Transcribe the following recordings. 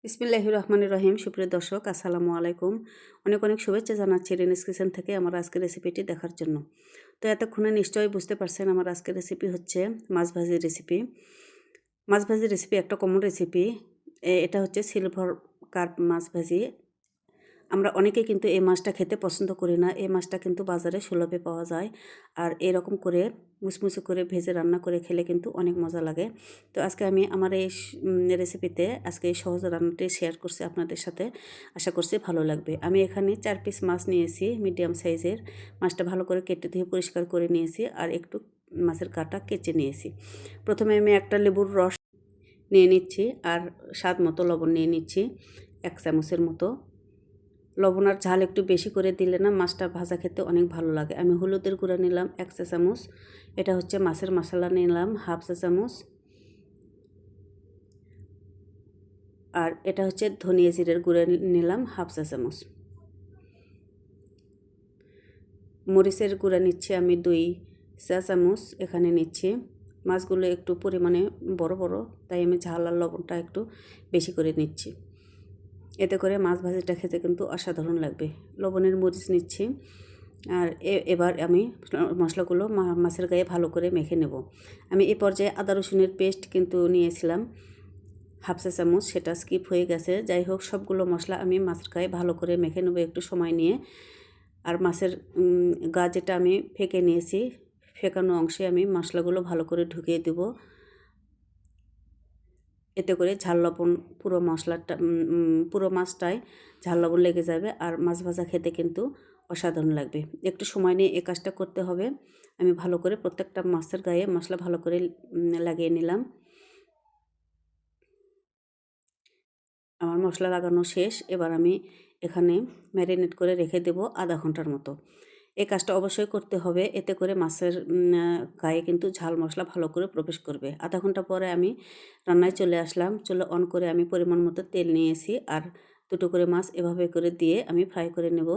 বিসমিল্লাহির রহমানির রহিম। সুপ্রিয় দর্শক, আসসালামু আলাইকুম। অনেক অনেক শুভেচ্ছা জানাচ্ছি রেনিস কিচেন থেকে আমার আজকের রেসিপিটি দেখার জন্য। তো এতক্ষণে নিশ্চয়ই বুঝতে পারছেন আমার আজকের রেসিপি হচ্ছে মাছ ভাজির রেসিপি। মাছ ভাজির রেসিপি একটা কমন রেসিপি। এটা হচ্ছে সিলভার কার্প মাছ ভাজি। আমরা অনেকে কিন্তু এই মাছটা খেতে পছন্দ করি না। এই মাছটা কিন্তু বাজারে সুলভে পাওয়া যায়। আর এরকম করে মুচমুচে করে ভেজে রান্না করে খেলে কিন্তু অনেক মজা লাগে। তো আজকে আমি আমার এই রেসিপিতে আজকে এই সহজ রান্নাটি শেয়ার করছি আপনাদের সাথে। আশা করছি ভালো লাগবে। আমি এখানে 4 পিস মাছ নিয়েছি, মিডিয়াম সাইজের। মাছটা ভালো করে কেটে ধুয়ে পরিষ্কার করে নিয়েছি আর একটু মাছের কাঁটা কেচে নিয়েছি। প্রথমে আমি একটা লেবুর রস নিয়ে নিচ্ছি আর স্বাদ মতো লবণ নিয়ে নিচ্ছি 1 চামচের মতো। লবণ আর ঝাল একটু বেশি করে দিলে না মাছটা ভাজা খেতে অনেক ভালো লাগে। আমি হলুদের গুঁড়া নিলাম 1 চা চামচ। এটা হচ্ছে মাছের মশলা নিলাম 1/2 চা চামচ। আর এটা হচ্ছে ধনিয়া জিরের গুঁড়া নিলাম 1/2 চা চামচ। মরিচের গুঁড়া নিচ্ছি আমি 2 চা চামচ এখানে নিচ্ছি। মাছগুলো একটু পরিমাণে বড় বড়, তাই আমি ঝাল আর লবণটা একটু বেশি করে নিচ্ছি। এতে করে মাছ ভাজিটা খেতে কিন্তু অসাধারণ লাগবে। লবণের মরিচ নিচ্ছি। আর এবার আমি মশলাগুলো মাছের গায়ে ভালো করে মেখে নেব। আমি এই পর্যায়ে আদা রসুনের পেস্ট কিন্তু নিয়েছিলাম 1/2 চা চামচ, সেটা স্কিপ হয়ে গেছে। যাই হোক, সবগুলো মশলা আমি মাছের গায়ে ভালো করে মেখে নেব একটু সময় নিয়ে। আর মাছের গা যেটা আমি ফেকে নিয়েছি, ফেকানো অংশে আমি মশলাগুলো ভালো করে ঢুকিয়ে দেব। এতে করে ঝাল লবণ পুরো মাছটায় ঝাল লবণ লেগে যাবে আর মাছ ভাজা খেতে কিন্তু অসাধারণ লাগবে। একটু সময় নিয়ে এই কাজটা করতে হবে। আমি ভালো করে প্রত্যেকটা মাছের গায়ে মশলা ভালো করে লাগিয়ে নিলাম। আমার মশলা লাগানো শেষ। এবার আমি এখানে ম্যারিনেট করে রেখে দেব আধা ঘন্টার মতো। এই কাজটা অবশ্যই করতে হবে, এতে করে মাছের গায়ে কিন্তু ঝাল মশলা ভালো করে প্রবেশ করবে। আধা ঘন্টা পরে আমি রান্নায় চলে আসলাম। চুলা অন করে আমি পরিমাণ মতো তেল নিয়েছি আর দুটো করে মাছ এভাবে করে দিয়ে আমি ফ্রাই করে নেব।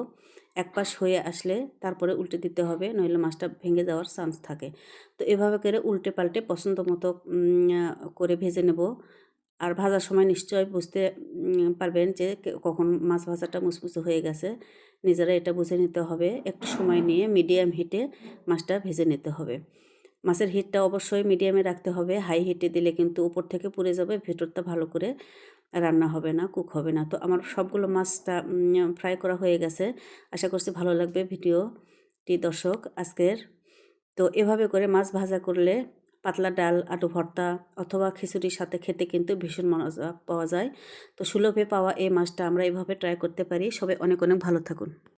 এক পাশ হয়ে আসলে তারপরে উল্টে দিতে হবে, নইলে মাছটা ভেঙে যাওয়ার চান্স থাকে। তো এভাবে করে উল্টে পাল্টে পছন্দ মতো করে ভেজে নেব। আর ভাজার সময় নিশ্চয়ই বুঝতে পারবেন যে কখন মাছ ভাজাটা মুচমুচে হয়ে গেছে। নিজেরা এটা বুঝে নিতে হবে। একটু সময় নিয়ে মিডিয়াম হিটে মাছটা ভেজে নিতে হবে। মাছের হিটটা অবশ্যই মিডিয়ামে রাখতে হবে। হাই হিটে দিলে কিন্তু উপর থেকে পুড়ে যাবে, ভেতরটা ভালো করে রান্না হবে না, কুক হবে না। তো আমার সবগুলো মাছটা ফ্রাই করা হয়ে গেছে। আশা করছি ভালো লাগবে ভিডিওটি দর্শক আজকের। তো এভাবে করে মাছ ভাজা করলে পাতলা ডাল, আলু ভর্তা অথবা খিচুড়ির সাথে খেতে কিন্তু ভীষণ মজা পাওয়া যায়। তো সুলভে পাওয়া এই মাছটা আমরা এভাবে ট্রাই করতে পারি। সবাই অনেক অনেক ভালো থাকুন।